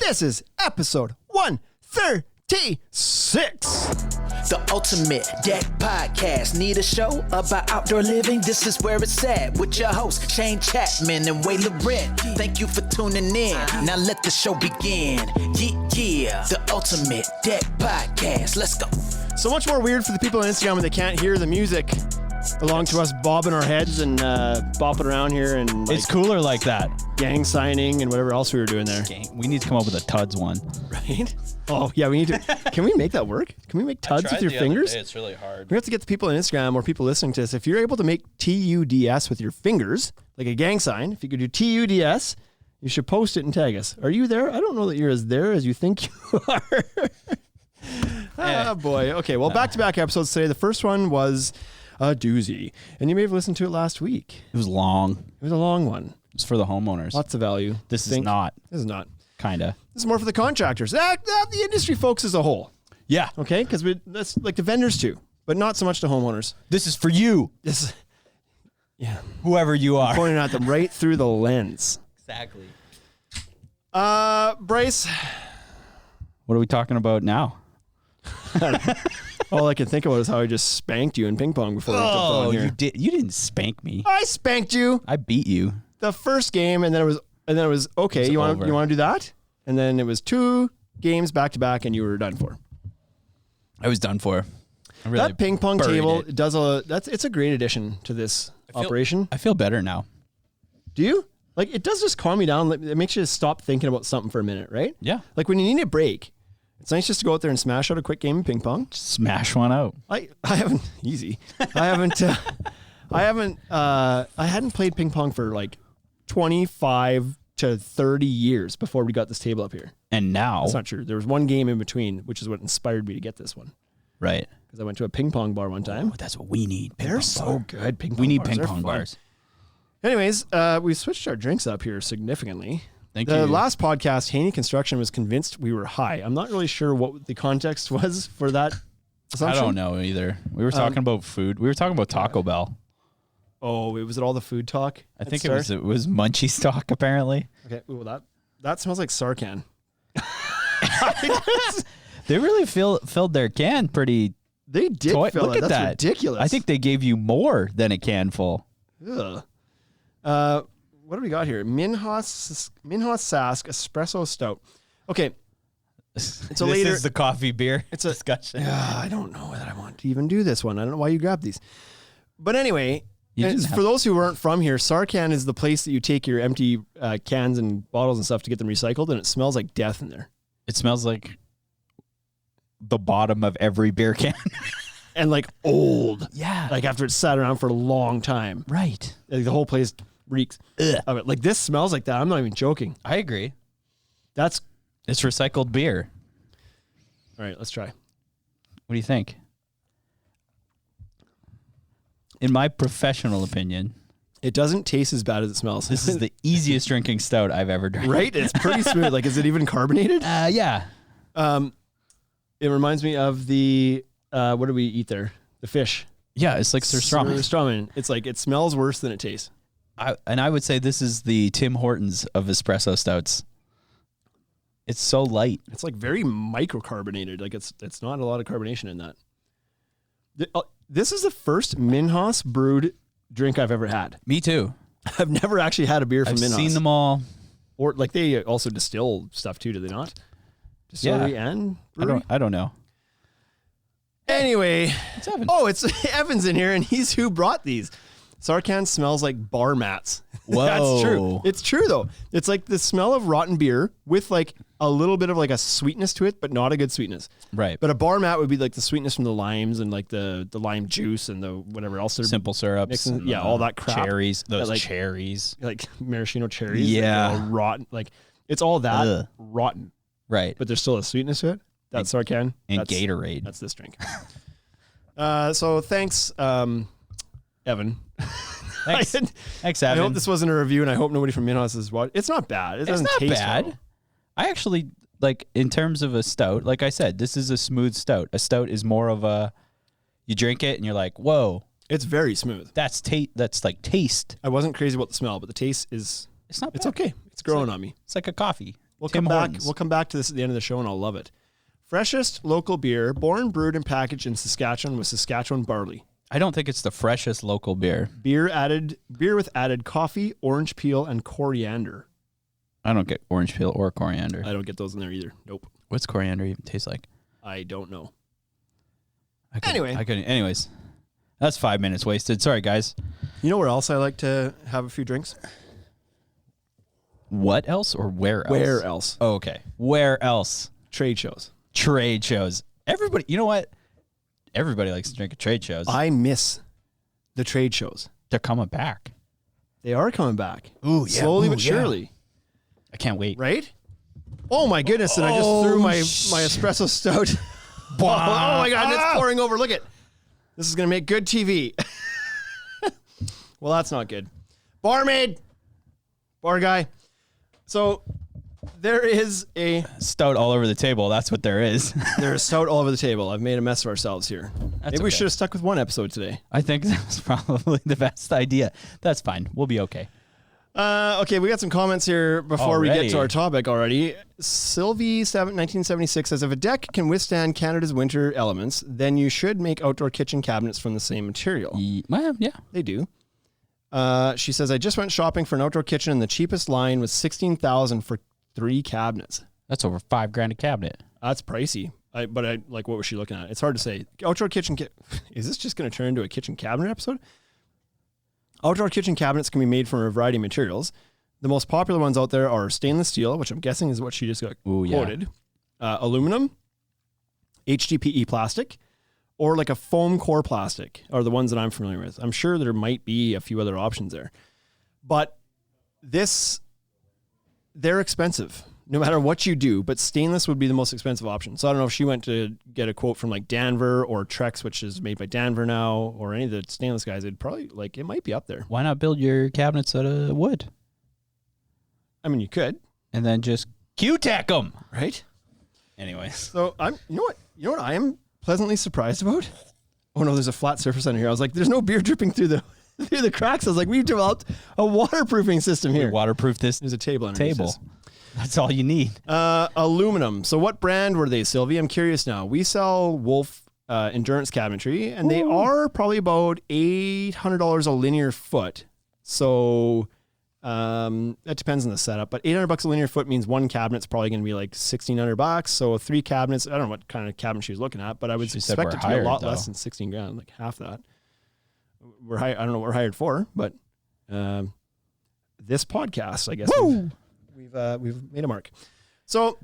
This is episode 136. The Ultimate Deck Podcast. Need a show about outdoor living? This is where it's at with your hosts, Shane Chapman and Way Laurent. Thank you for tuning in. Now let the show begin. Yeah. The Ultimate Deck Podcast. Let's go. So much more weird for the people on Instagram when they can't hear the music belong to us bobbing our heads and bopping around here. And it's cooler like that. Gang signing and whatever else we were doing there. We need to come up with a Tuds one. Right? Oh, yeah, we need to. Can we make that work? Can we make Tuds with your fingers? It's really hard. We have to get the people on Instagram or people listening to this. If you're able to make TUDS with your fingers, like a gang sign, if you could do TUDS, you should post it and tag us. Are you there? I don't know that you're as there as you think you are. Oh, boy. Okay, well, back-to-back episodes today. The first one was a doozy, and you may have listened to it last week. It was long. It was a long one. It's for the homeowners. Lots of value. This is not. This is not. Kinda. This is more for the contractors. The industry folks as a whole. Yeah. Okay? Because that's like the vendors too, but not so much the homeowners. This is for you. Yeah. Whoever you are. Pointing at them right through the lens. Exactly. Bryce. What are we talking about now? All I can think about is how I just spanked you in ping pong before we jumped on here. You didn't spank me. I spanked you. I beat you. The first game, and then it was okay. You want to do that? And then it was 2 games back to back, and you were done for. I was done for. That ping pong table it's a great addition to this operation. I feel better now. Do you? Like, it does just calm you down. It makes you stop thinking about something for a minute, right? Yeah. Like when you need a break, it's nice just to go out there and smash out a quick game of ping pong. Just smash one out. I haven't easy. I hadn't played ping pong for like 25 to 30 years before we got this table up here. And now that's not true. There was one game in between, which is what inspired me to get this one. Right. Because I went to a ping pong bar one time. Oh, that's what we need. They're so good. Ping pong we need bars. ping pong bars. Anyways, we switched our drinks up here significantly. Thank you. The last podcast, Haney Construction was convinced we were high. I'm not really sure what the context was for that assumption. I don't know either. We were talking about food. We were talking about Taco Bell. Oh, was it all the food talk? I think it was Munchies talk, apparently. Okay, well, that smells like Sarcan. They really filled their can pretty. They did fill Look it. at That's that. ridiculous. I think they gave you more than a can full. Ugh. What do we got here? Minhas Sask Espresso Stout. Okay. It's a This is the coffee beer discussion. I don't know that I want to even do this one. I don't know why you grabbed these. But anyway, for those who aren't from here, Sarcan is the place that you take your empty cans and bottles and stuff to get them recycled, and it smells like death in there. It smells like the bottom of every beer can. And like old. Yeah. Like after it's sat around for a long time. Right. Like the whole place reeks of it. Like this smells like that. I'm not even joking. I agree. It's recycled beer. All right, let's try. What do you think? In my professional opinion, it doesn't taste as bad as it smells. This is the easiest drinking stout I've ever drank. Right? It's pretty smooth. Like, is it even carbonated? Yeah. It reminds me of the, what do we eat there? The fish. Yeah, it's like surströmming. Surströmming. It's like, it smells worse than it tastes. I would say this is the Tim Hortons of espresso stouts. It's so light. It's like very microcarbonated. Like it's not a lot of carbonation in that. This is the first Minhas brewed drink I've ever had. Me too. I've never actually had a beer from Minhas. I've seen them all. Or like they also distill stuff too, do they not? Distillery and brewery? I don't know. Anyway. It's Evan. Oh, it's Evan's in here and he's who brought these. Sarcan smells like bar mats. Whoa. That's true. It's true though. It's like the smell of rotten beer with like a little bit of like a sweetness to it, but not a good sweetness. Right. But a bar mat would be like the sweetness from the limes and like the lime juice and the whatever else. Simple syrups. And, yeah, all that crap. Cherries. Those like, cherries. Like maraschino cherries. Yeah. Like rotten. Like it's all that rotten. Right. But there's still a sweetness to it. That's Sarcan. And Gatorade. That's this drink. So thanks, Evan. Thanks, Evan. I hope this wasn't a review, and I hope nobody from Minhas is watching. It's not bad. It doesn't taste bad. well. I actually like, in terms of a stout, like I said, this is a smooth stout. A stout is more of a, you drink it and you're like, whoa. It's very smooth. That's like taste. I wasn't crazy about the smell, but the taste is. It's not bad. It's okay. It's growing on me. It's like a coffee. We'll Tim come back. Hortons. We'll come back to this at the end of the show, and I'll love it. Freshest local beer, born, brewed, and packaged in Saskatchewan with Saskatchewan barley. I don't think it's the freshest local beer. Beer with added coffee, orange peel, and coriander. I don't get orange peel or coriander. I don't get those in there either. Nope. What's coriander even taste like? I don't know. Anyways, that's 5 minutes wasted. Sorry, guys. You know where else I like to have a few drinks? What else or where else? Where else? Oh, okay. Where else? Trade shows. Trade shows. Everybody, you know what? Everybody likes to drink at trade shows. I miss the trade shows. They're coming back. They are coming back. Ooh, yeah. Slowly but surely. I can't wait. Right? Oh my goodness! And I just threw my espresso stout. Oh my God! It's pouring over. Look it. This is gonna make good TV. Well, that's not good. Barmaid, bar guy. So there is a Stout all over the table. That's what there is. there's stout all over the table. I've made a mess of ourselves here. Maybe we okay. should have stuck with one episode today. I think that was probably the best idea. That's fine. We'll be okay. Okay, we got some comments here before we Already? get to our topic already. Sylvie 1976 says, if a deck can withstand Canada's winter elements, then you should make outdoor kitchen cabinets from the same material. Well, yeah. They do. She says, I just went shopping for an outdoor kitchen and the cheapest line was $16,000 for 3 cabinets. That's over $5,000 a cabinet. That's pricey. But I like, what was she looking at? It's hard to say. Outdoor kitchen, is this just going to turn into a kitchen cabinet episode? Outdoor kitchen cabinets can be made from a variety of materials. The most popular ones out there are stainless steel, which I'm guessing is what she just got quoted, aluminum, HDPE plastic, or like a foam core plastic are the ones that I'm familiar with. I'm sure there might be a few other options there. But they're expensive no matter what you do, but stainless would be the most expensive option. So I don't know if she went to get a quote from like Danver or Trex, which is made by Danver now, or any of the stainless guys. It'd probably it might be up there. Why not build your cabinets out of wood? I mean, you could. And then just Q-tack them. Right? Anyways. So you know what I am pleasantly surprised about? Oh no, there's a flat surface under here. I was like, there's no beer dripping through the cracks. I was like, we've developed a waterproofing system here. Waterproof this There's a table underneath this. That's all you need. Aluminum. So what brand were they, Sylvie? I'm curious now. We sell Wolf endurance cabinetry, and they are probably about $800 a linear foot. So that depends on the setup, but $800 a linear foot means one cabinet's probably going to be like $1,600. So 3 cabinets. I don't know what kind of cabinet she was looking at, but I would expect it to be a lot less than $16,000, like half that. I don't know what we're hired for, but this podcast, I guess. We've made a mark. So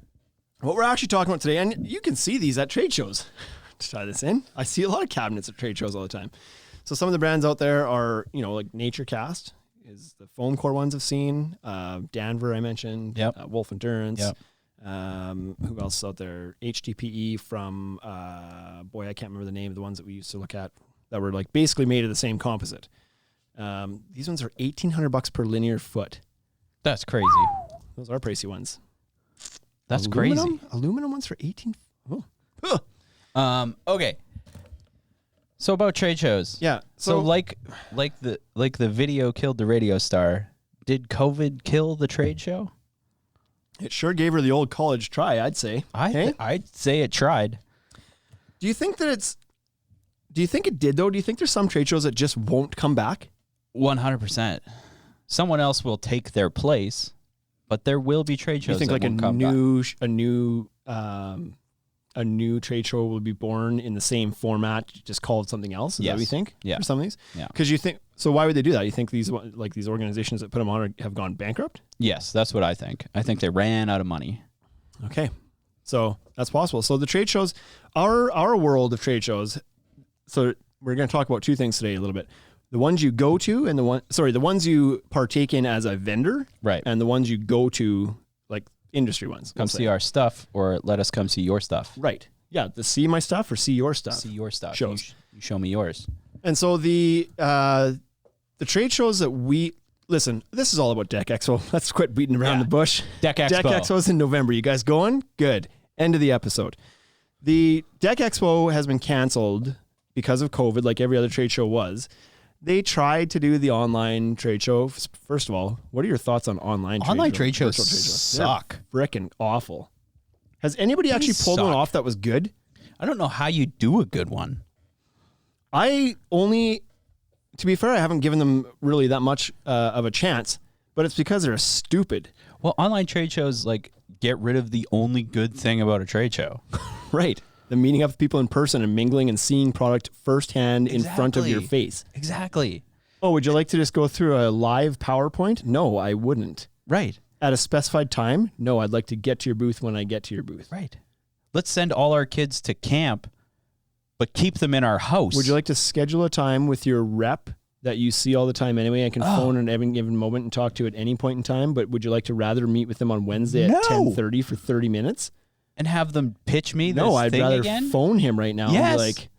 what we're actually talking about today, and you can see these at trade shows. To tie this in, I see a lot of cabinets at trade shows all the time. So some of the brands out there are, like Nature Cast is the foam core ones I've seen. Danver, I mentioned. Yep. Wolf Endurance. Yep. Who else is out there? HDPE from, I can't remember the name of the ones that we used to look at that were like basically made of the same composite. These ones are $1,800 per linear foot. That's crazy. Those are pricey ones. That's crazy. Aluminum ones for 18. Okay. So about trade shows. Yeah. So like the video killed the radio star. Did COVID kill the trade show? It sure gave her the old college try, I'd say. I'd say it tried. Do you think it did though? Do you think there's some trade shows that just won't come back? 100%. Someone else will take their place, but there will be trade shows. Do you think that like a new trade show will be born in the same format, just called something else? Is that what you think? Yeah. For some of these? Yeah. Because you think, so why would they do that? You think these organizations that put them on have gone bankrupt? Yes, that's what I think. I think they ran out of money. Okay. So that's possible. So the trade shows, our world of trade shows, so we're going to talk about 2 things today a little bit. The ones you go to and the ones you partake in as a vendor. Right. And the ones you go to, like industry ones. Come see our stuff, or let us come see your stuff. Right. Yeah. The see my stuff or see your stuff. See your stuff. Shows. You show me yours. And so the trade shows that listen, this is all about Deck Expo. Let's quit beating around the bush. Deck Expo. Deck Expo is in November. You guys going? Good. End of the episode. The Deck Expo has been canceled because of COVID, like every other trade show was. They tried to do the online trade show. First of all, what are your thoughts on online trade shows? Suck. Frickin' awful. Has anybody actually pulled one off that was good? I don't know how you do a good one. To be fair, I haven't given them really that much of a chance, but it's because they're stupid. Well, online trade shows like get rid of the only good thing about a trade show. Right. The meeting up with people in person and mingling and seeing product firsthand in front of your face. Exactly. Oh, would you like to just go through a live PowerPoint? No, I wouldn't. Right. At a specified time? No, I'd like to get to your booth when I get to your booth. Right. Let's send all our kids to camp, but keep them in our house. Would you like to schedule a time with your rep that you see all the time anyway? I can phone at any given moment and talk to at any point in time, but would you like to rather meet with them on Wednesday at 10:30 for 30 minutes? And have them pitch me this No, I'd thing rather again? phone him right now Yes. and be like,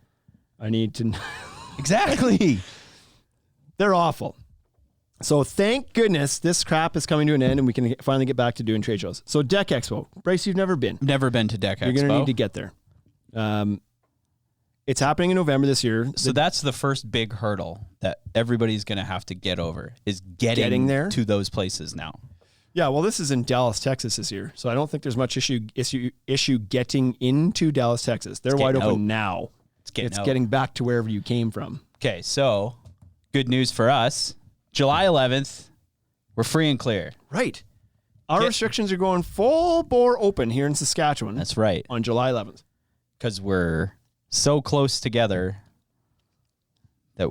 I need to... Exactly. They're awful. So thank goodness this crap is coming to an end and we can finally get back to doing trade shows. So Deck Expo. Bryce, you've never been. Never been to Deck Expo. You're going to need to get there. It's happening in November this year. So that's the first big hurdle that everybody's going to have to get over is getting there to those places now. Yeah, well, this is in Dallas, Texas this year. So I don't think there's much issue getting into Dallas, Texas. They're wide open now. It's getting back to wherever you came from. Okay, so good news for us. July 11th, we're free and clear. Right. Our restrictions are going full bore open here in Saskatchewan. That's right. On July 11th. Because we're so close together that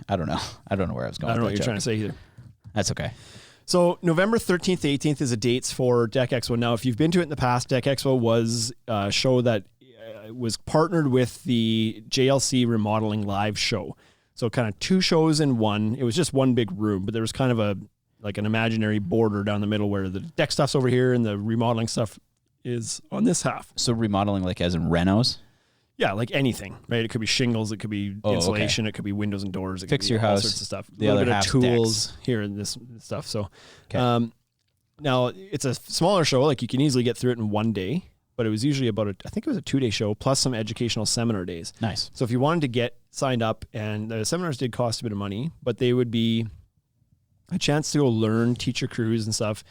I don't know. I don't know where I was going. I don't know what you're trying to say either. That's okay. So November 13th to 18th is the dates for Deck Expo. Now, if you've been to it in the past, Deck Expo was a show that was partnered with the JLC Remodeling Live show. So kind of two shows in one. It was just one big room, but there was kind of an imaginary border down the middle where the deck stuff's over here and the remodeling stuff is on this half. So remodeling like as in renos? Yeah, like anything, right? It could be shingles, it could be insulation, it could be windows and doors, it Fix could be your all house, sorts of stuff. The a little other bit half of tools decks. here and this stuff. So, now it's a smaller show. Like you can easily get through it in one day, but it was usually I think it was a 2-day show plus some educational seminar days. Nice. So if you wanted to get signed up, and the seminars did cost a bit of money, but they would be a chance to go learn, teach your crews and stuff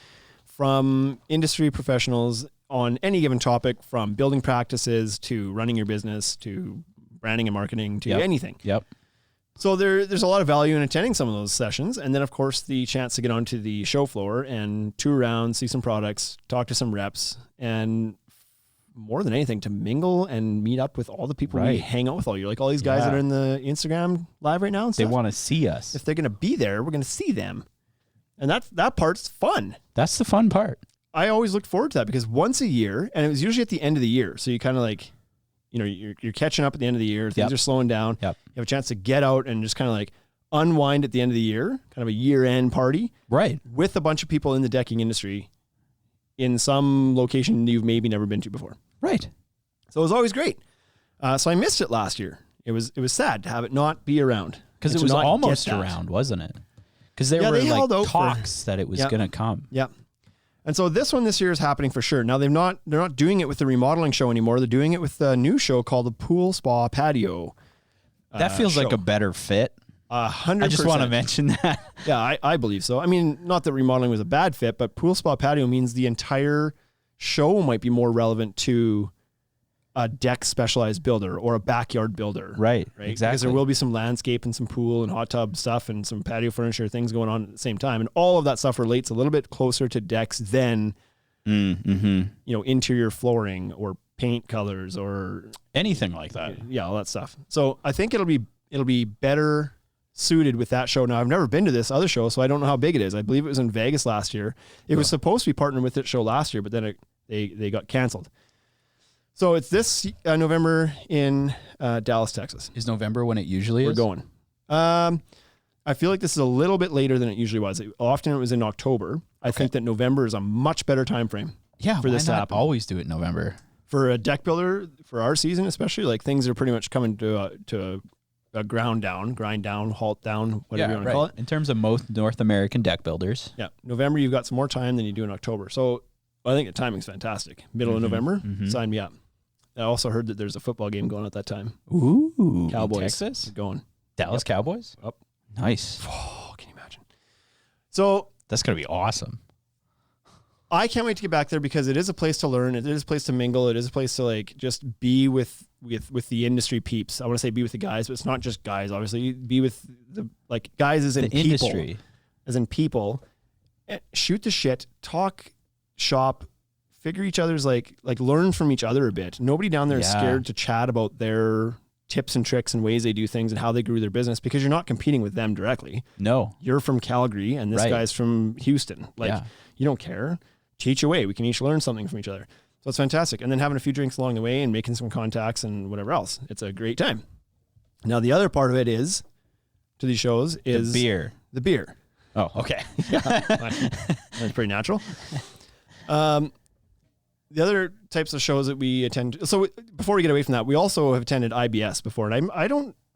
from industry professionals on any given topic, from building practices to running your business to branding and marketing to anything. Yep. So there's a lot of value in attending some of those sessions. And then, of course, the chance to get onto the show floor and tour around, see some products, talk to some reps, and more than anything, to mingle and meet up with all the people we hang out with all year. Like all these guys that are in the Instagram live right now and stuff. They want to see us. If they're going to be there, we're going to see them. And that part's fun. That's the fun part. I always looked forward to that because once a year, and it was usually at the end of the year. So you kind of like, you're catching up at the end of the year. Things are slowing down. Yep. You have a chance to get out and just kind of like unwind at the end of the year, kind of a year-end party. Right. With a bunch of people in the decking industry in some location you've maybe never been to before. Right. So it was always great. So I missed it last year. It was sad to have it not be around. Because it was almost around, wasn't it? Because there were like talks that it was going to come. Yeah. And so this year is happening for sure. Now they're not doing it with the remodeling show anymore. They're doing it with a new show called the Pool Spa Patio. That feels like a better fit. 100%. I just want to mention that. Yeah, I believe so. I mean, not that remodeling was a bad fit, but Pool Spa Patio means the entire show might be more relevant to a deck specialized builder or a backyard builder. Right. Exactly. Because there will be some landscape and some pool and hot tub stuff and some patio furniture things going on at the same time. And all of that stuff relates a little bit closer to decks than, interior flooring or paint colors or anything like that. Yeah, all that stuff. So I think it'll be better suited with that show. Now, I've never been to this other show, so I don't know how big it is. I believe it was in Vegas last year. It was supposed to be partnered with that show last year, but then they got canceled. So it's this November in Dallas, Texas. Is November when it usually is? We're going. I feel like this is a little bit later than it usually was. Often it was in October. I think that November is a much better time frame. Yeah, for this to happen. Always do it in November. For a deck builder, for our season especially, like things are pretty much coming to a grind down, halt down, whatever you want to call it. In terms of most North American deck builders. Yeah, November you've got some more time than you do in October. So I think the timing's fantastic. Middle of November, sign me up. I also heard that there's a football game going at that time. Ooh, Cowboys. Texas? Going. Dallas Cowboys? Up. Nice. Oh, can you imagine? So that's going to be awesome. I can't wait to get back there because it is a place to learn. It is a place to mingle. It is a place to like just be with the industry peeps. I want to say be with the guys, but it's not just guys. Obviously, be with the like guys as in people, industry, as in people. Shoot the shit, talk, shop, figure each other's like learn from each other a bit. Nobody down there is scared to chat about their tips and tricks and ways they do things and how they grew their business because you're not competing with them directly. No, you're from Calgary and this guy's from Houston. Like you don't care. Teach away. We can each learn something from each other. So it's fantastic. And then having a few drinks along the way and making some contacts and whatever else. It's a great time. Now, the other part of it is, to these shows, is the beer. Oh, okay. That's pretty natural. The other types of shows that we attend. So before we get away from that, we also have attended IBS before. And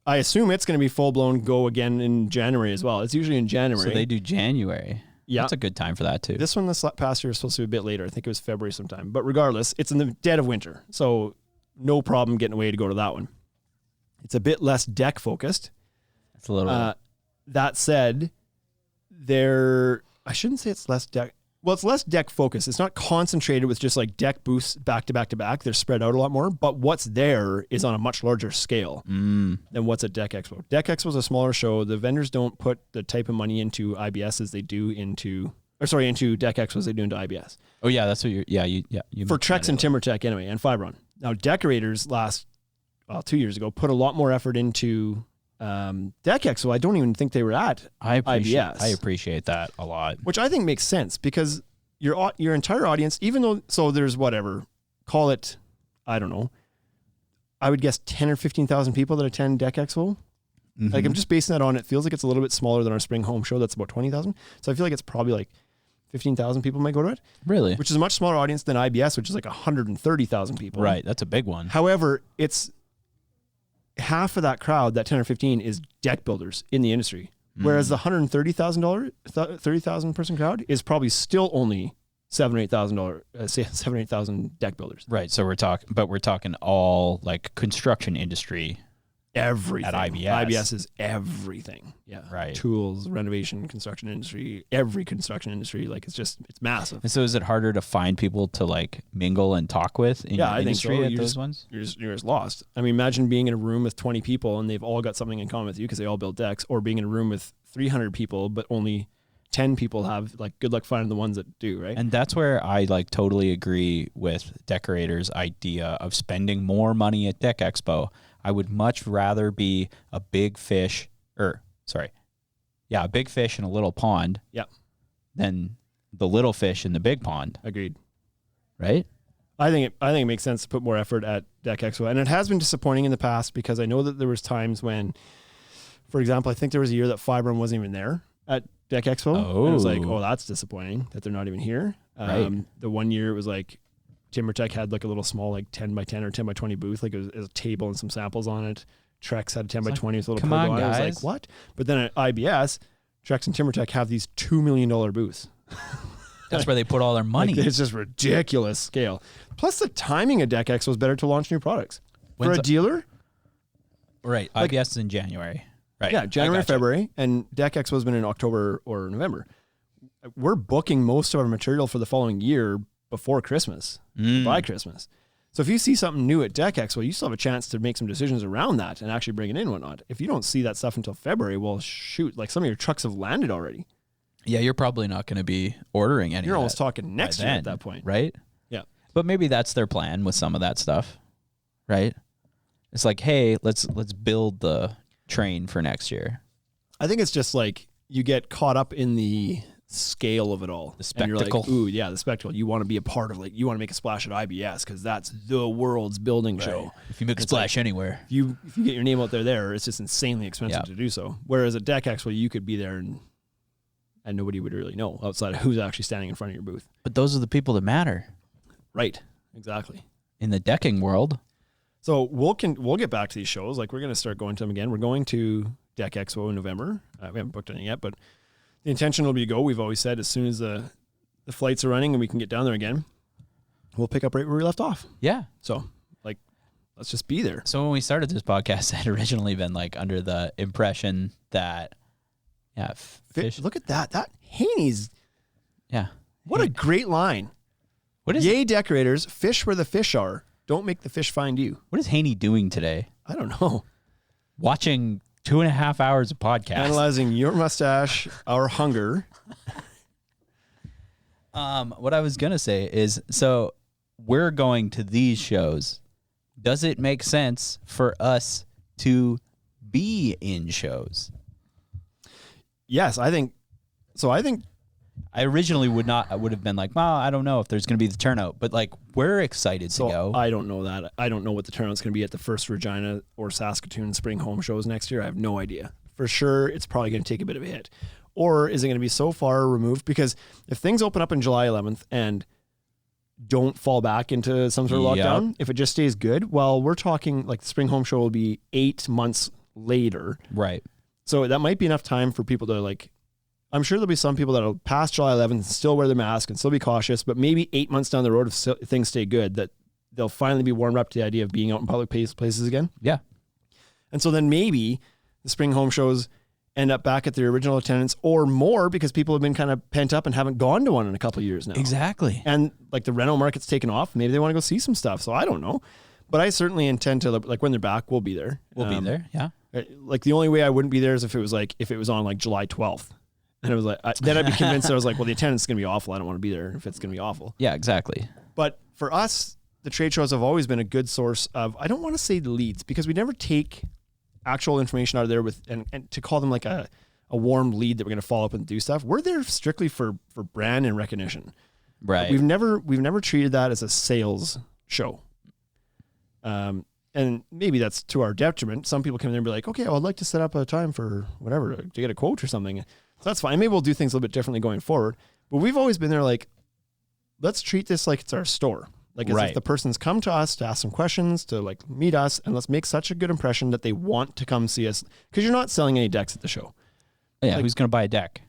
I assume it's going to be full blown go again in January as well. It's usually in January. So they do January. Yeah. That's a good time for that too. This one, this past year, was supposed to be a bit later. I think it was February sometime. But regardless, it's in the dead of winter. So no problem getting away to go to that one. It's a bit less deck focused. It's a little... that said, I shouldn't say it's less deck. Well, it's less deck focused. It's not concentrated with just like deck booths back to back to back. They're spread out a lot more. But what's there is on a much larger scale than what's at Deck Expo. Deck Expo is a smaller show. The vendors don't put the type of money into IBS as they do into Deck Expo as they do into IBS. Oh yeah, that's what you for Trex and TimberTech anyway, and Fibron. Now decorators 2 years ago put a lot more effort into Deck Expo. I don't even think they were at IBS. I appreciate that a lot, which I think makes sense because your entire audience, even though there's whatever, call it, I don't know, I would guess 10 or 15,000 people that attend Deck Expo. Mm-hmm. Like I'm just basing that on, it feels like it's a little bit smaller than our spring home show. That's about 20,000. So I feel like it's probably like 15,000 people might go to it. Really? Which is a much smaller audience than IBS, which is like 130,000 people. Right. That's a big one. However, it's half of that crowd, that 10 or 15, is deck builders in the industry. Whereas the $130,000 person crowd is probably still only $7,000 or $8,000 deck builders. Right. So we're talking all like construction industry. Everything. At IBS. IBS is everything. Yeah. Right. Tools, renovation, construction industry, every construction industry. Like it's massive. And so is it harder to find people to like mingle and talk with in your industry at those ones? You're just lost. I mean, imagine being in a room with 20 people and they've all got something in common with you because they all build decks, or being in a room with 300 people, but only 10 people have, like, good luck finding the ones that do, right? And that's where I like totally agree with decorators' idea of spending more money at Deck Expo. I would much rather be a big fish in a little pond than the little fish in the big pond. Agreed. Right? I think it makes sense to put more effort at Deck Expo. And it has been disappointing in the past because I know that there was times when, for example, I think there was a year that Fibron wasn't even there at Deck Expo. Oh. And it was like, oh, that's disappointing that they're not even here. Right. The one year it was like TimberTech had like a little small, like 10 by 10 or 10 by 20 booth. Like it was a table and some samples on it. Trex had a 10 by 20 with a little pergola. I was like, what? But then at IBS, Trex and TimberTech have these $2 million booths. That's where they put all their money. Like, it's just ridiculous scale. Plus the timing of Deck Expo is better to launch new products. For a dealer. Right. Like, IBS is in January. Right. Yeah, January, February, and Deck Expo has been in October or November. We're booking most of our material for the following year before Christmas, by Christmas. So if you see something new at Deck Expo, you still have a chance to make some decisions around that and actually bring it in and whatnot. If you don't see that stuff until February, well, shoot, like some of your trucks have landed already. Yeah, you're probably not going to be ordering any. You're almost talking next year at that point. Right? Yeah. But maybe that's their plan with some of that stuff, right? It's like, hey, let's build the train for next year. I think it's just like you get caught up in the scale of it all. The spectacle. And you're like, ooh, yeah, the spectacle. You want to be a part of, like, you want to make a splash at IBS because that's the world's building show. If you make a splash anywhere. If you get your name out there, it's just insanely expensive to do so. Whereas at Deck Expo, you could be there and nobody would really know outside of who's actually standing in front of your booth. But those are the people that matter. Right. Exactly. In the decking world. So we'll get back to these shows. Like, we're going to start going to them again. We're going to Deck Expo in November. We haven't booked anything yet, but the intention will be to go. We've always said as soon as the flights are running and we can get down there again, we'll pick up right where we left off. Yeah. So, like, let's just be there. So when we started this podcast, I had originally been like under the impression that Yeah. Fish. Look at that. That Haney's. Yeah. What a great line. What is Yay, decorators, fish where the fish are. Don't make the fish find you. What is Haney doing today? I don't know. Watching 2.5 hours of podcast. Analyzing your mustache, our hunger. What I was going to say is, so we're going to these shows. Does it make sense for us to be in shows? Yes, I think so. I originally would have been like, well, I don't know if there's going to be the turnout, but like we're excited to go. I don't know that. I don't know what the turnout's going to be at the first Regina or Saskatoon spring home shows next year. I have no idea. For sure, it's probably going to take a bit of a hit. Or is it going to be so far removed? Because if things open up on July 11th and don't fall back into some sort of lockdown, if it just stays good, well, we're talking like the spring home show will be 8 months later. Right. So that might be enough time for people to like, I'm sure there'll be some people that'll pass July 11th and still wear their mask and still be cautious, but maybe 8 months down the road, if things stay good, that they'll finally be warmed up to the idea of being out in public places again. Yeah. And so then maybe the spring home shows end up back at their original attendance or more because people have been kind of pent up and haven't gone to one in a couple of years now. Exactly. And like the rental market's taken off. Maybe they want to go see some stuff. So I don't know. But I certainly intend to, like when they're back, we'll be there. We'll be there. Yeah. Like the only way I wouldn't be there is if it was on like July 12th. And it was like, then I'd be convinced I was like, well, the attendance is going to be awful. I don't want to be there if it's going to be awful. Yeah, exactly. But for us, the trade shows have always been a good source of, I don't want to say leads because we never take actual information out of there with, and to call them like a warm lead that we're going to follow up and do stuff. We're there strictly for brand and recognition. Right. We've never treated that as a sales show. And maybe that's to our detriment. Some people come in there and be like, okay, well, I'd like to set up a time for whatever to get a quote or something. So that's fine. Maybe we'll do things a little bit differently going forward. But we've always been there like, let's treat this like it's our store. Like as if the person's come to us to ask some questions, to like meet us, and let's make such a good impression that they want to come see us. Because you're not selling any decks at the show. Yeah, like, who's going to buy a deck?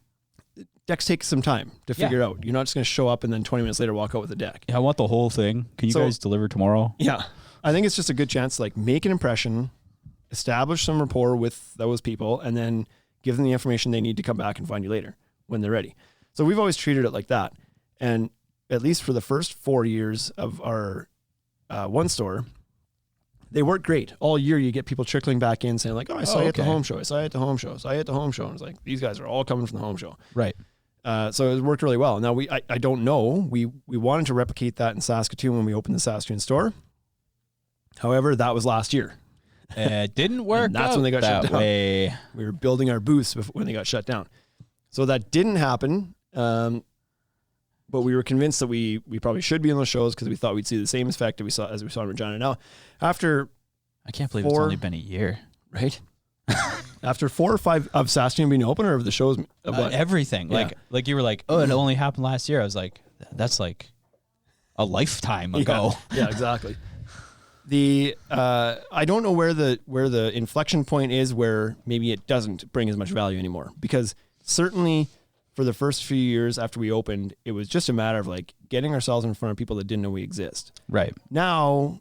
Decks take some time to figure out. You're not just going to show up and then 20 minutes later walk out with a deck. Yeah, I want the whole thing. Can you guys deliver tomorrow? Yeah. I think it's just a good chance to like make an impression, establish some rapport with those people, and then give them the information they need to come back and find you later when they're ready. So we've always treated it like that. And at least for the first 4 years of our one store, they work great. All year you get people trickling back in saying like, oh, I saw you at the home show. I saw you at the home show. I saw you at the home show. And it's like, these guys are all coming from the home show. Right. So it worked really well. Now I don't know. We wanted to replicate that in Saskatoon when we opened the Saskatoon store. However, that was last year. It didn't work. And that's when they got shut down. Way. We were building our booths when they got shut down. So that didn't happen. But we were convinced that we probably should be in those shows because we thought we'd see the same effect as we saw in Regina. Now, after I can't believe it's only been a year, right? After 4 or 5 of Saskatoon being open, or of the shows, everything. Yeah. Like you were like, oh, it only happened last year. I was like, that's like a lifetime ago. Yeah, exactly. I don't know where the inflection point is where maybe it doesn't bring as much value anymore, because certainly for the first few years after we opened, it was just a matter of like getting ourselves in front of people that didn't know we exist. Right. Now,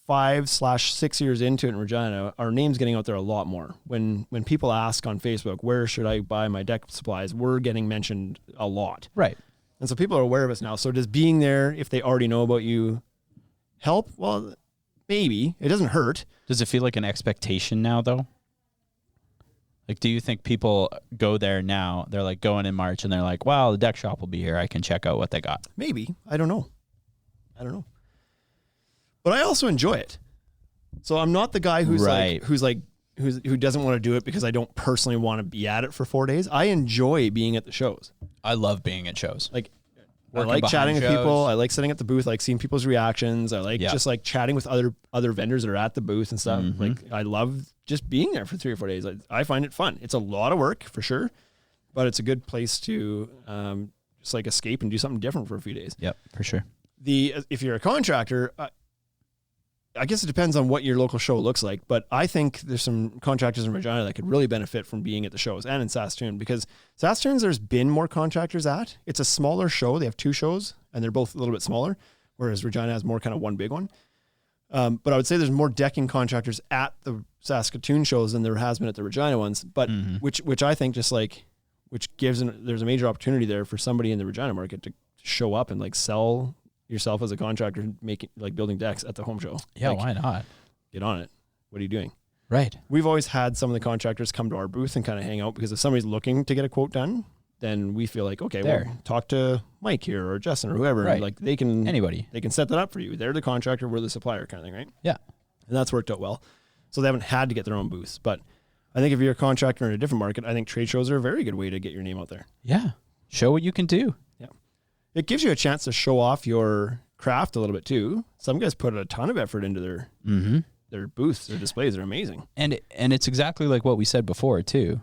5/6 years into it in Regina, our name's getting out there a lot more. When people ask on Facebook, where should I buy my deck supplies, we're getting mentioned a lot. Right. And so people are aware of us now. So does being there, if they already know about you, help? Well, maybe. It doesn't hurt. Does it feel like an expectation now, though? Like, do you think people go there now? They're like going in March and they're like, wow, the deck shop will be here. I can check out what they got. Maybe. I don't know. But I also enjoy it. So I'm not the guy who doesn't want to do it because I don't personally want to be at it for 4 days. I enjoy being at the shows. I love being at shows. Like, I like chatting with people. I like sitting at the booth, like seeing people's reactions. I like just like chatting with other vendors that are at the booth and stuff. Mm-hmm. Like, I love just being there for 3 or 4 days. I find it fun. It's a lot of work for sure, but it's a good place to just like escape and do something different for a few days. Yep, for sure. If you're a contractor, I guess it depends on what your local show looks like, but I think there's some contractors in Regina that could really benefit from being at the shows, and in Saskatoon, because Saskatoon, there's been more contractors at. It's a smaller show. They have 2 shows and they're both a little bit smaller, whereas Regina has more kind of one big one. But I would say there's more decking contractors at the Saskatoon shows than there has been at the Regina ones. But which I think just like, which gives there's a major opportunity there for somebody in the Regina market to show up and like sell yourself as a contractor, making like building decks at the home show. Yeah, like, why not? Get on it. What are you doing? Right. We've always had some of the contractors come to our booth and kind of hang out because if somebody's looking to get a quote done, then we feel like, okay, well, talk to Mike here or Justin or whoever. Right. And like they can set that up for you. They're the contractor, we're the supplier kind of thing, right? Yeah. And that's worked out well. So they haven't had to get their own booths. But I think if you're a contractor in a different market, I think trade shows are a very good way to get your name out there. Yeah. Show what you can do. Yeah. It gives you a chance to show off your craft a little bit too. Some guys put a ton of effort into their booths, their displays are amazing. And it's exactly like what we said before too.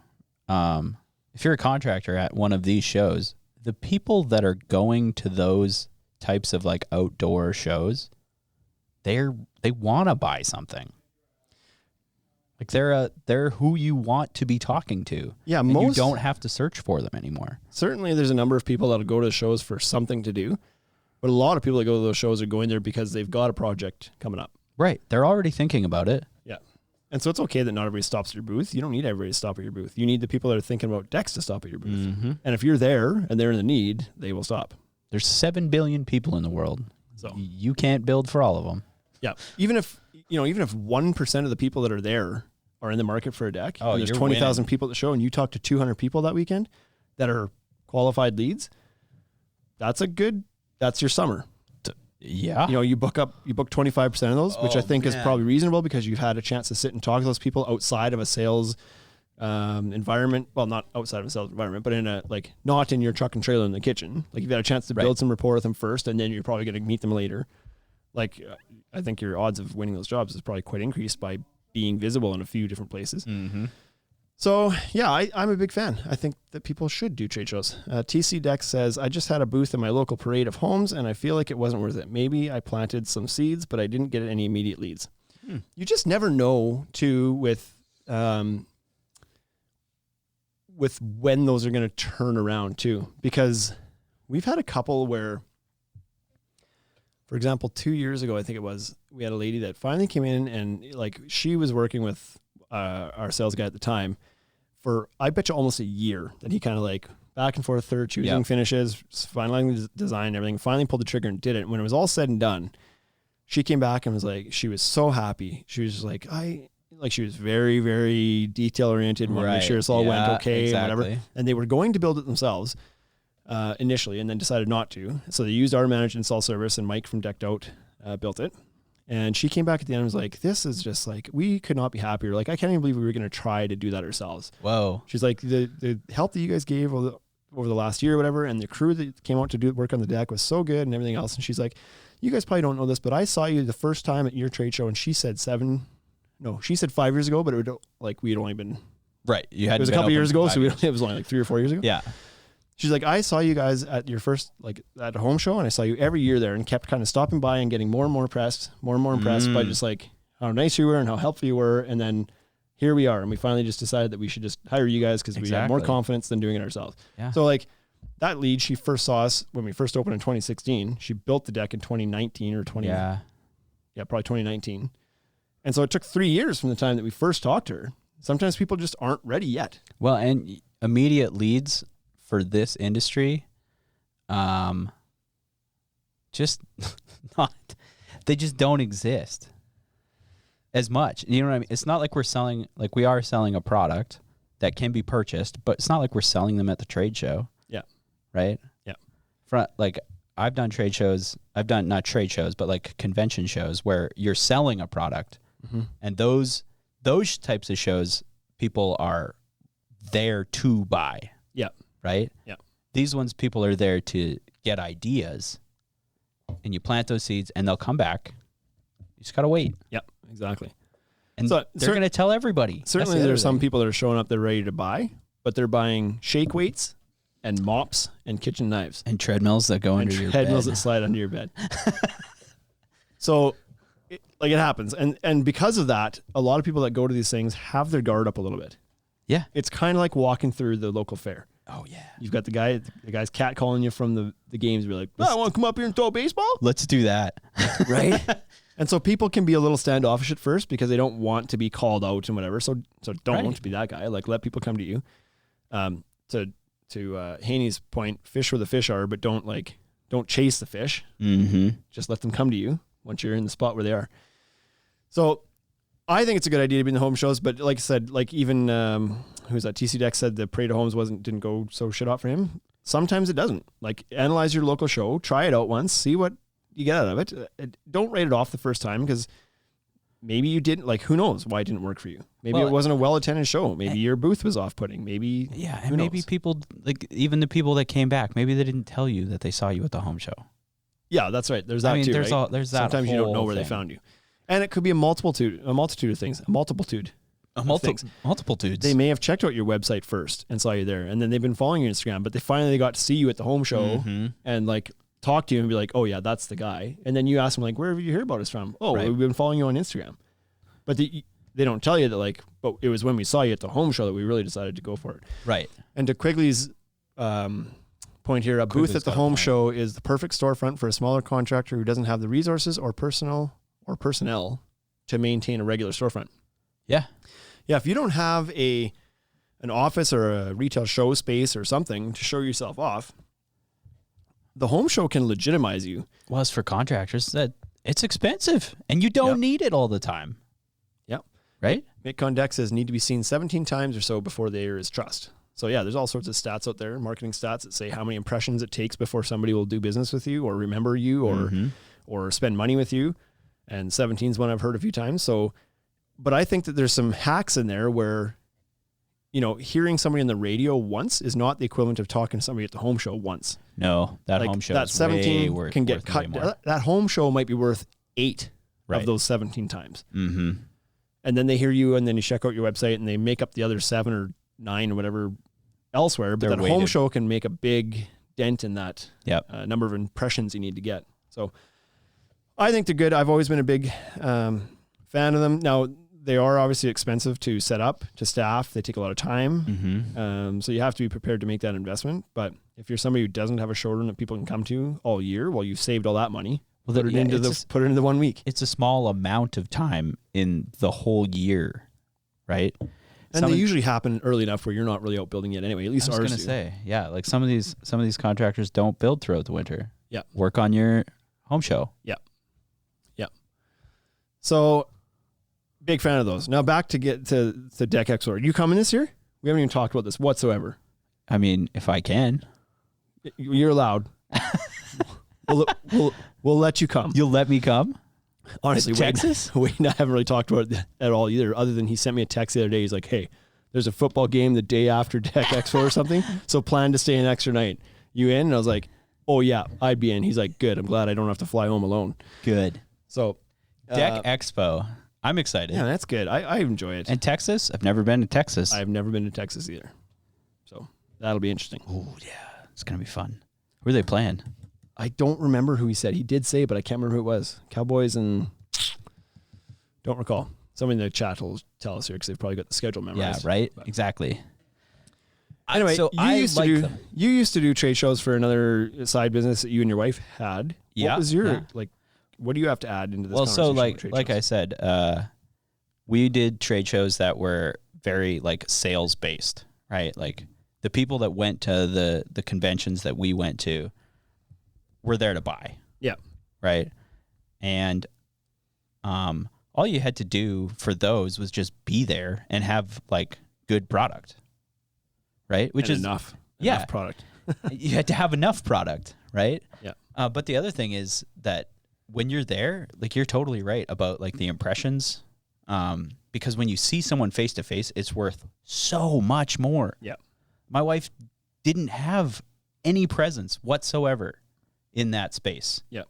If you're a contractor at one of these shows, the people that are going to those types of like outdoor shows, they want to buy something. Like they're who you want to be talking to. Yeah, and you don't have to search for them anymore. Certainly there's a number of people that'll go to shows for something to do, but a lot of people that go to those shows are going there because they've got a project coming up. Right. They're already thinking about it. Yeah. And so it's okay that not everybody stops at your booth. You don't need everybody to stop at your booth. You need the people that are thinking about decks to stop at your booth. And if you're there and they're in the need, they will stop. There's 7 billion people in the world. So you can't build for all of them. Yeah. Even if 1% of the people that are there are in the market for a deck, and there's 20,000 people at the show and you talk to 200 people that weekend that are qualified leads, that's your summer. Yeah. You book 25% of those, which I think is probably reasonable because you've had a chance to sit and talk to those people outside of a sales environment. Well, not outside of a sales environment, but in not in your truck and trailer in the kitchen. Like you've had a chance to build some rapport with them first, and then you're probably going to meet them later. Like I think your odds of winning those jobs is probably quite increased by being visible in a few different places. So yeah, I'm a big fan. I think that people should do trade shows. TC Dex says, I just had a booth in my local parade of homes and I feel like it wasn't worth it. Maybe I planted some seeds, but I didn't get any immediate leads. You just never know with when those are going to turn around too, because we've had a couple where, for example, 2 years ago, I think it was, we had a lady that finally came in and like she was working with our sales guy at the time for, I bet you almost a year, that he kind of like back and forth, choosing finishes, finalizing the design and everything, finally pulled the trigger and did it. When it was all said and done, she came back and was like, she was so happy. She was just like, she was very, very detail oriented and wanted to make sure this all went okay and whatever. And they were going to build it themselves initially and then decided not to. So they used our managed install service and Mike from Decked Out built it. And she came back at the end and was like, this is just like, we could not be happier. Like, I can't even believe we were going to try to do that ourselves. Whoa. She's like, the help that you guys gave over the last year or whatever, and the crew that came out to do work on the deck was so good and everything else. And she's like, you guys probably don't know this, but I saw you the first time at your trade show, and she said 5 years ago, but it would like, we had only been, right. You had, it was a couple years ago. So it was only like 3 or 4 years ago. Yeah. She's like, I saw you guys at your first, like at a home show, and I saw you every year there and kept kind of stopping by and getting more and more impressed by just like how nice you were and how helpful you were. And then here we are. And we finally just decided that we should just hire you guys because we had more confidence than doing it ourselves. Yeah. So like that lead, she first saw us when we first opened in 2016. She built the deck in 2019 or 20. Yeah, probably 2019. And so it took 3 years from the time that we first talked to her. Sometimes people just aren't ready yet. Well, and immediate leads for this industry, just they just don't exist as much. You know what I mean? It's not like we are selling a product that can be purchased, but it's not like we're selling them at the trade show. Yeah. Right? Yeah. I've done trade shows. I've done not trade shows, but like convention shows where you're selling a product. And those types of shows, people are there to buy. Yeah. Right? Yeah. These ones, people are there to get ideas, and you plant those seeds and they'll come back. You just got to wait. Yep, exactly. And so they're going to tell everybody. Certainly there's some people that are showing up, they're ready to buy, but they're buying shake weights and mops and kitchen knives. And treadmills that go under your bed. Treadmills that slide under your bed. So it happens. And because of that, a lot of people that go to these things have their guard up a little bit. Yeah. It's kind of like walking through the local fair. Oh, yeah. You've got the guy's catcalling you from the games. You're like, I want to come up here and throw a baseball. Let's do that. Right? And so people can be a little standoffish at first because they don't want to be called out and whatever. So don't be that guy. Like, let people come to you. To Haney's point, fish where the fish are, but don't chase the fish. Mm-hmm. Just let them come to you once you're in the spot where they are. So I think it's a good idea to be in the home shows, but like I said, like even who's that? TC Deck said the Parade of Homes didn't go so shit hot for him. Sometimes it doesn't. Like, analyze your local show, try it out once, see what you get out of it. Don't write it off the first time because maybe you didn't, like, who knows why it didn't work for you. Maybe it wasn't a well-attended show. Maybe your booth was off-putting. Maybe, and maybe people, like, even the people that came back, maybe they didn't tell you that they saw you at the home show. Yeah, that's right. There's that too, there's right? there's that. Sometimes you don't know where they found you. And it could be a multitude of things. Multitudes. They may have checked out your website first and saw you there, and then they've been following you on Instagram, but they finally got to see you at the home show and, like, talk to you and be like, oh yeah, that's the guy. And then you ask them, like, where have you heard about us from? Oh, we've been following you on Instagram. But they don't tell you that, like, but it was when we saw you at the home show that we really decided to go for it. Right. And to Quigley's point here, a booth at the home show is the perfect storefront for a smaller contractor who doesn't have the resources or personnel to maintain a regular storefront. Yeah. Yeah. If you don't have an office or a retail show space or something to show yourself off, the home show can legitimize you. Well, as for contractors, that it's expensive and you don't need it all the time. Yep. Right? MitCon Deck says need to be seen 17 times or so before there is trust. So yeah, there's all sorts of stats out there, marketing stats that say how many impressions it takes before somebody will do business with you or remember you or spend money with you. And 17 is one I've heard a few times. So, but I think that there's some hacks in there where, you know, hearing somebody on the radio once is not the equivalent of talking to somebody at the home show once. No, that home show is 17 way can get cut. That home show might be worth 8 of those 17 times. Mm-hmm. And then they hear you, and then you check out your website, and they make up the other 7 or 9 or whatever elsewhere. But that home show can make a big dent in that number of impressions you need to get. So I think they're good. I've always been a big fan of them. Now, they are obviously expensive to set up, to staff. They take a lot of time. So you have to be prepared to make that investment. But if you're somebody who doesn't have a showroom that people can come to all year, well, you've saved all that money. Put it into the 1 week. It's a small amount of time in the whole year, right? And they usually happen early enough where you're not really out building yet anyway. At least ours do. I was going to say, yeah, like some of these contractors don't build throughout the winter. Yeah. Work on your home show. Yeah. Yeah. So big fan of those. Now back to get to Deck Expo. Are you coming this year? We haven't even talked about this whatsoever. I mean, if I can. You're allowed. We'll let you come. You'll let me come? Honestly, Texas? Wayne, I haven't really talked about it at all either, other than he sent me a text the other day. He's like, hey, there's a football game the day after Deck Expo or something, so plan to stay an extra night. You in? And I was like, oh yeah, I'd be in. He's like, good. I'm glad I don't have to fly home alone. Good. So Deck Expo. I'm excited. Yeah, that's good. I enjoy it. And Texas? I've never been to Texas. I've never been to Texas either. So that'll be interesting. Oh, yeah. It's going to be fun. Who are they playing? I don't remember who he said. He did say, but I can't remember who it was. Cowboys and... Don't recall. Somebody in the chat will tell us here because they've probably got the schedule memorized. Yeah, right? But. Exactly. Anyway, so you used to do trade shows for another side business that you and your wife had. Yeah. What was your, what do you have to add into this conversation? Well, so like I said, we did trade shows that were very sales based, right? Like the people that went to the conventions that we went to were there to buy. Yeah. Right. And all you had to do for those was just be there and have good product. Right? Which is enough product. You had to have enough product, right? Yeah. But the other thing is that when you're there, you're totally right about the impressions. Because when you see someone face to face, it's worth so much more. Yeah. My wife didn't have any presence whatsoever in that space. Yeah.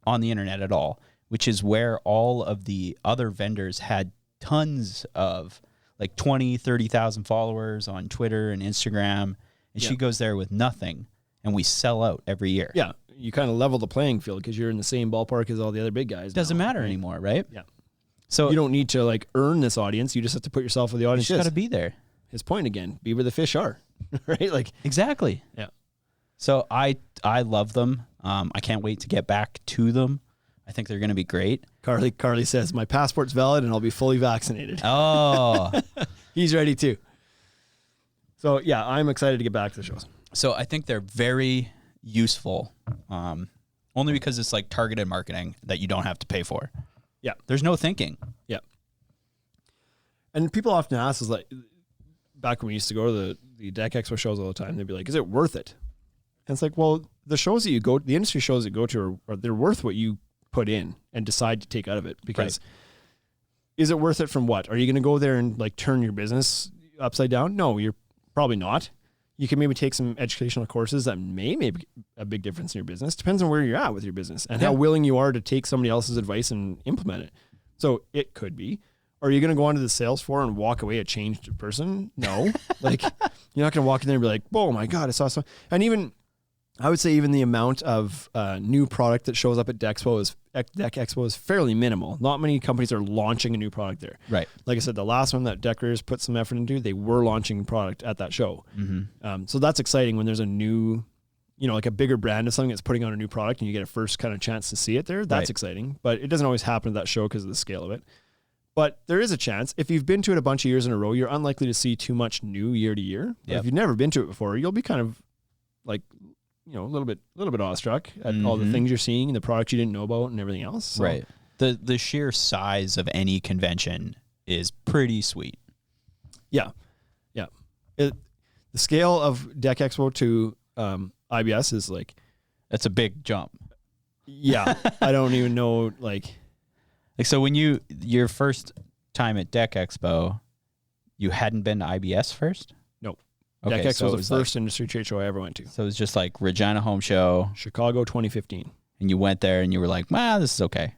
On the internet at all, which is where all of the other vendors had tons of 20, 30,000 followers on Twitter and Instagram. And she goes there with nothing, and we sell out every year. Yeah. You kind of level the playing field because you're in the same ballpark as all the other big guys. Doesn't matter anymore, right? Yeah. So you don't need to earn this audience. You just have to put yourself with the audience. You just got to be there. His point again, be where the fish are, right? Exactly. Yeah. So I love them. I can't wait to get back to them. I think they're going to be great. Carly says, my passport's valid and I'll be fully vaccinated. Oh. He's ready too. So yeah, I'm excited to get back to the shows. So I think they're very useful, only because it's like targeted marketing that you don't have to pay for. Yeah. There's no thinking. Yeah. And people often ask us, like, back when we used to go to the Deck Expo shows all the time, they'd be like, is it worth it? And it's like, well, the shows that you go, the industry shows that you go to are they're worth what you put in and decide to take out of it. Because is it worth it from what? Are you going to go there and like turn your business upside down? No, you're probably not. You can maybe take some educational courses that may make a big difference in your business. Depends on where you're at with your business and how willing you are to take somebody else's advice and implement it. So it could be. Are you going to go onto the sales floor and walk away a changed person? No. Like, you're not going to walk in there and be like, oh my God, I saw something. And even, I would say even the amount of new product that shows up at Deck Expo is fairly minimal. Not many companies are launching a new product there. Right. Like I said, the last one that Deckers put some effort into, they were launching product at that show. Mm-hmm. So that's exciting when there's a new, like a bigger brand of something that's putting on a new product and you get a first kind of chance to see it there. That's exciting. But it doesn't always happen at that show because of the scale of it. But there is a chance. If you've been to it a bunch of years in a row, you're unlikely to see too much new year to year. If you've never been to it before, you'll be kind of like, a little bit awestruck at all the things you're seeing and the products you didn't know about and everything else. So. Right. The sheer size of any convention is pretty sweet. Yeah. Yeah. The scale of Deck Expo to IBS is like... That's a big jump. Yeah. I don't even know, like, so when your first time at Deck Expo, you hadn't been to IBS first? No. Okay, Deck Expo so was the first industry trade show I ever went to. So it was just like Regina Home Show. Chicago 2015. And you went there and you were like, wow, this is okay.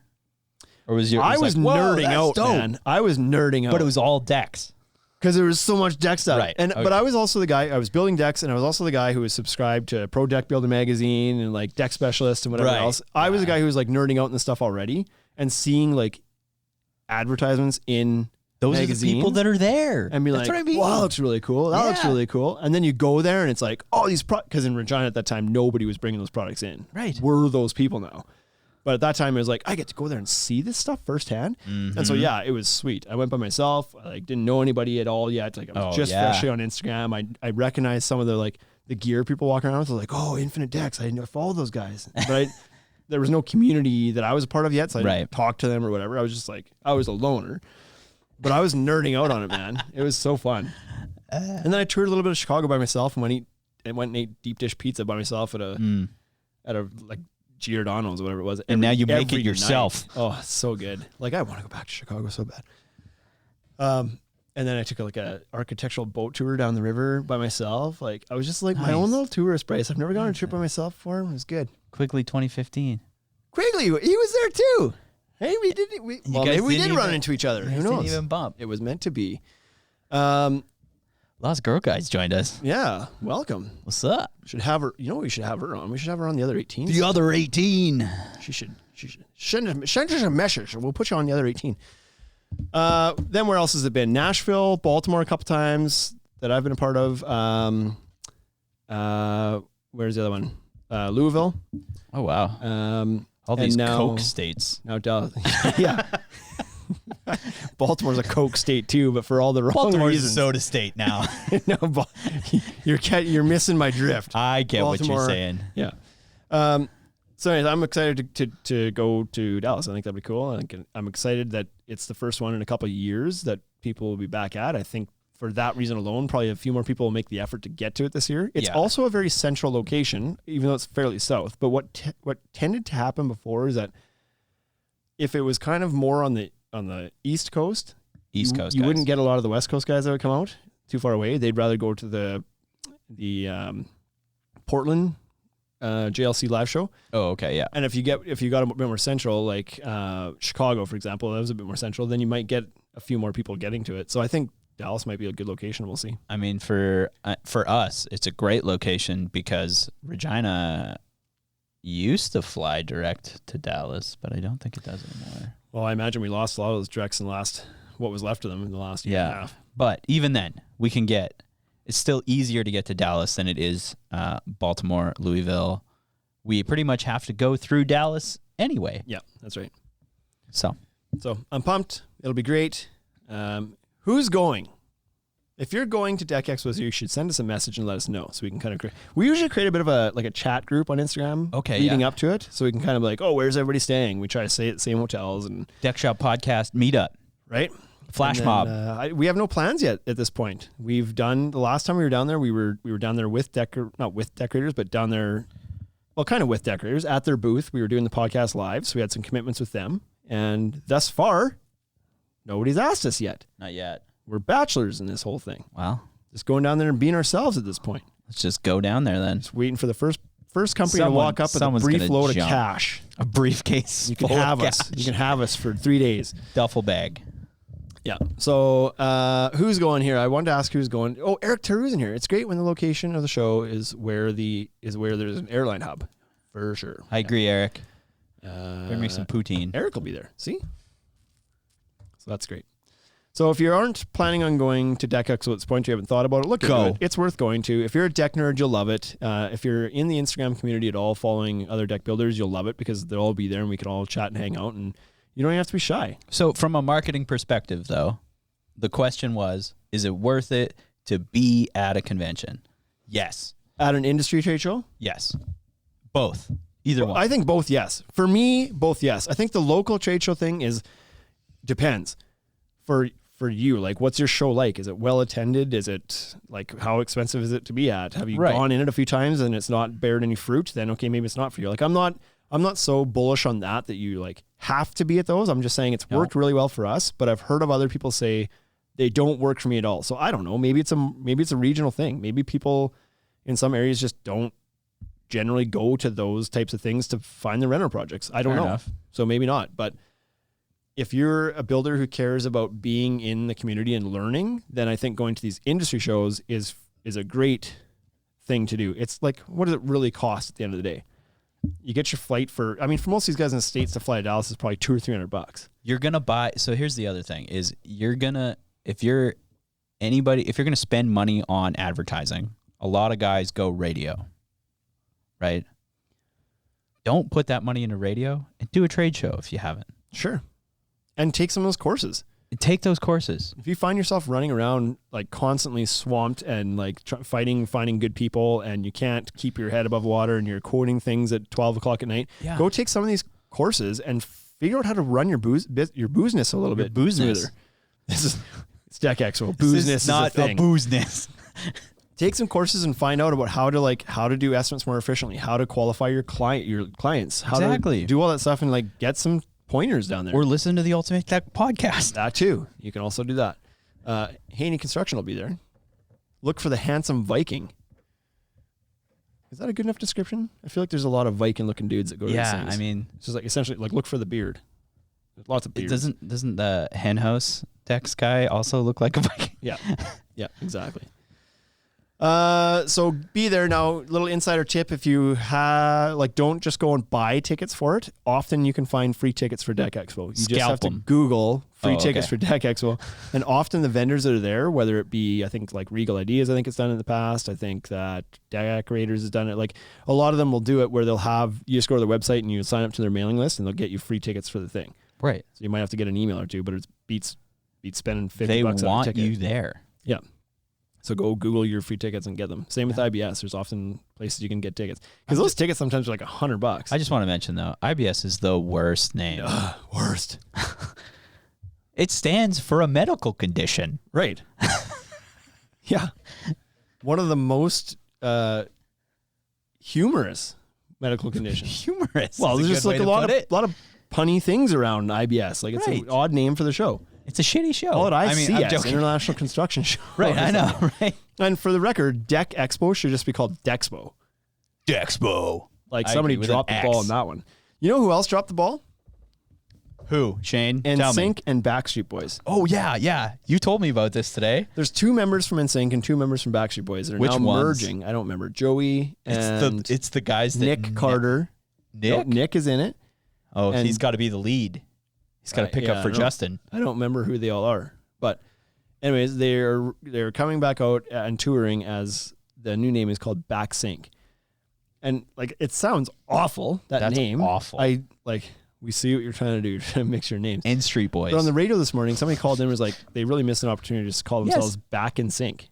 Or was your... I was like, nerding out, man. I was nerding out. But it was all decks. Because there was so much deck stuff. Right. And But I was also the guy, I was building decks, and I was also the guy who was subscribed to Pro Deck Builder magazine and like Deck Specialist and whatever else. I was the guy who was like nerding out in the stuff already and seeing like advertisements in those magazines. Are the people that are there. And be like, wow, that looks really cool. That looks really cool. And then you go there and it's like, oh, these products, because in Regina at that time, nobody was bringing those products in. Right. We're those people now. But at that time, it was like, I get to go there and see this stuff firsthand. Mm-hmm. And so, yeah, it was sweet. I went by myself. I like didn't know anybody at all yet. Like I was freshly on Instagram. I recognized some of the gear people walking around with. I was like, oh, Infinite Decks. I follow those guys. But there was no community that I was a part of yet. So I didn't talk to them or whatever. I was just like, I was a loner. But I was nerding out on it, man. It was so fun. And then I toured a little bit of Chicago by myself and went and ate deep dish pizza by myself at a like Giordano's or whatever it was. And now you make it yourself. Night. Oh, it's so good. Like I want to go back to Chicago so bad. And then I took like a architectural boat tour down the river by myself. Like I was just like my own little tourist, Bryce. I've never gone on a trip by myself before. It was good. Quigley 2015. Quigley, he was there too. Hey, we didn't. Maybe we did run into each other. Who knows? Didn't even bump. It was meant to be. Lost Girl guys joined us. Yeah, welcome. What's up? Should have her. You know what we should have her on? We should have her on the other 18. The other 18. She should send us a message. We'll put you on the other 18. Then where else has it been? Nashville, Baltimore a couple times that I've been a part of. Where's the other one? Louisville. Oh wow. All these Coke states. Now Dallas. Yeah. Baltimore's a Coke state too, but for all the wrong reasons. A soda state now. No, you're missing my drift. I get Baltimore, what you're saying. Yeah. So anyways, I'm excited to go to Dallas. I think that'd be cool. I'm excited that it's the first one in a couple of years that people will be back at. I think for that reason alone, probably a few more people will make the effort to get to it this year. It's also a very central location, even though it's fairly south. But what tended to happen before is that if it was kind of more on the East Coast, you wouldn't get a lot of the West Coast guys that would come out too far away. They'd rather go to the Portland JLC live show. Oh, okay, yeah. And if you got a bit more central, like Chicago, for example, that was a bit more central, then you might get a few more people getting to it. So I think Dallas might be a good location. We'll see. I mean, for us, it's a great location because Regina used to fly direct to Dallas, but I don't think it does anymore. Well, I imagine we lost a lot of those directs in what was left of them in the last year and a half. But even then, it's still easier to get to Dallas than it is Baltimore, Louisville. We pretty much have to go through Dallas anyway. Yeah, that's right. So I'm pumped. It'll be great. Who's going? If you're going to Deck Expo, you should send us a message and let us know so we can kind of we usually create a bit of a chat group on Instagram leading up to it, so we can kind of be like, oh, where's everybody staying? We try to stay at the same hotels and Deck Shop Podcast meetup, right? Flash mob. We have no plans yet at this point. We've done the last time we were down there. We were down there with not with decorators, but down there, well, kind of with decorators at their booth. We were doing the podcast live, so we had some commitments with them. And thus far, nobody's asked us yet. Not yet. We're bachelors in this whole thing. Well, just going down there and being ourselves at this point. Let's just go down there then. Just waiting for the first company to walk up with a brief load of cash. A briefcase. You can have us. You can have us for 3 days. Duffel bag. Yeah. So who's going here? I wanted to ask who's going. Oh, Eric Taru's in here. It's great when the location of the show is where there's an airline hub, for sure. I agree, Eric. Bring me some poutine. Eric will be there. See? So that's great. So if you aren't planning on going to Deck Expo at this point, you haven't thought about it, look into it. It's worth going to. If you're a deck nerd, you'll love it. If you're in the Instagram community at all, following other deck builders, you'll love it because they'll all be there and we can all chat and hang out, and you don't even have to be shy. So from a marketing perspective, though, the question was, is it worth it to be at a convention? Yes. At an industry trade show? Yes. Both. Either one. I think both, yes. For me, both, yes. I think the local trade show thing depends. For you, like, what's your show like? Is it well attended? Is it like, how expensive is it to be at? Have you gone in it a few times and it's not bared any fruit? Then okay, maybe it's not for you. Like, I'm not so bullish on that you like have to be at those. I'm just saying it's worked really well for us, but I've heard of other people say they don't work for me at all. So I don't know. Maybe it's a regional thing. Maybe people in some areas just don't generally go to those types of things to find the rental projects. I don't know. Enough. So maybe not, but if you're a builder who cares about being in the community and learning, then I think going to these industry shows is a great thing to do. It's like, what does it really cost at the end of the day? You get your flight for most of these guys in the States to fly to Dallas is probably $200 or $300. You're going to buy. So here's the other thing is if you're going to spend money on advertising, a lot of guys go radio, right? Don't put that money into radio and do a trade show if you haven't. Sure. And take some of those courses. Take those courses. If you find yourself running around like constantly swamped and like finding good people, and you can't keep your head above water and you're quoting things at 12 o'clock at night, go take some of these courses and figure out how to run your boozeness a little bit smoother. It's Deck Expo. Boozeness is not a boozeness. Take some courses and find out about how to do estimates more efficiently, how to qualify your clients, how to do all that stuff, and like get some pointers down there. Or listen to the Ultimate Tech podcast. That too. You can also do that. Haney Construction will be there. Look for the handsome Viking. Is that a good enough description? I feel like there's a lot of Viking looking dudes that go to these things. I mean, it's just like essentially like look for the beard. There's lots of beards. Doesn't the hen house Dex guy also look like a Viking? Yeah. Yeah, exactly. So be there now. Little insider tip: if you don't just go and buy tickets for it. Often you can find free tickets for Deck Expo. You just have to Google free tickets for Deck Expo, and often the vendors that are there, whether it be I think like Regal Ideas, I think it's done in the past. I think that Decorators has done it. Like a lot of them will do it where they'll have you just go to their website and you sign up to their mailing list, and they'll get you free tickets for the thing. Right. So you might have to get an email or two, but it beats spending $50 on a ticket. They want you there. Yeah. So go Google your free tickets and get them. Same with IBS. There's often places you can get tickets. Because those tickets sometimes are like $100. I just want to mention, though, IBS is the worst name. Worst. It stands for a medical condition. Right. Yeah. One of the most humorous medical conditions. Humorous? Well, there's just like a lot of punny things around IBS. Like it's an odd name for the show. It's a shitty show. Call it ICS, International Construction Show. Right, I know, right? And for the record, Deck Expo should just be called Dexpo. Dexpo. Like somebody dropped the ball on that one. You know who else dropped the ball? Who? Shane? NSYNC and Backstreet Boys. Oh, yeah. You told me about this today. There's 2 members from NSYNC and 2 members from Backstreet Boys that are now merging. I don't remember. Joey and it's the guys that Nick Carter. Nick? Nick is in it. Oh, and he's got to be the lead. He's got to pick up for Justin. I don't remember who they all are. But anyways, they're coming back out and touring as the new name is called BackSync. And like, it sounds awful, That's name. awful. We see what you're trying to do. You're trying to mix your names. And Street Boys. But on the radio this morning, somebody called in and was like, they really missed an opportunity to just call themselves Back in Sync.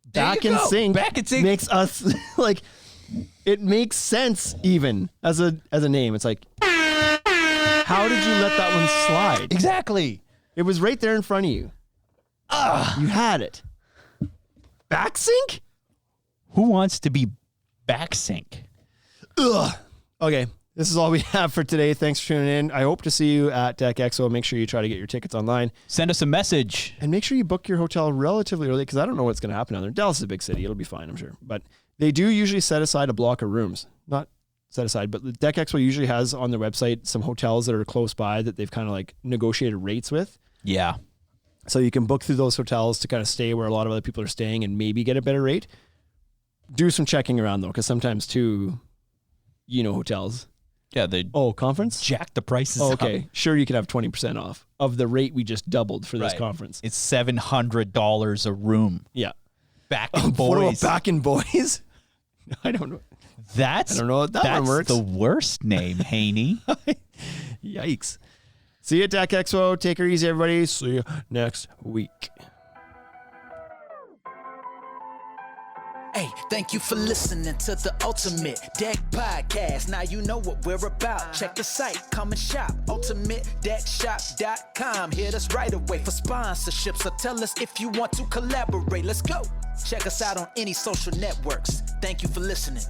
Back in Sync makes us like, it makes sense even as a name. It's like, how did you let that one slide? Exactly. It was right there in front of you. You had it. Back Sync? Who wants to be Back Sync? Ugh. Okay. This is all we have for today. Thanks for tuning in. I hope to see you at Deck Expo. Make sure you try to get your tickets online. Send us a message. And make sure you book your hotel relatively early because I don't know what's going to happen down there. Dallas is a big city. It'll be fine, I'm sure. But they do usually set aside a block of rooms. Not set aside, but the Deck Expo usually has on their website some hotels that are close by that they've kind of like negotiated rates with. Yeah. So you can book through those hotels to kind of stay where a lot of other people are staying and maybe get a better rate. Do some checking around though, because sometimes too, hotels. Yeah, they conference? jack the prices up. Sure, you can have 20% off of the rate we just doubled for this conference. It's $700 a room. Yeah. Back in Boys. What about Back in Boys? I don't know. I don't know if that one works. That's the worst name, Haney. Yikes. See you at Deck Expo. Take her easy, everybody. See you next week. Hey, thank you for listening to the Ultimate Deck Podcast. Now you know what we're about. Check the site, come and shop. UltimateDeckShop.com. Hit us right away for sponsorships or tell us if you want to collaborate. Let's go. Check us out on any social networks. Thank you for listening.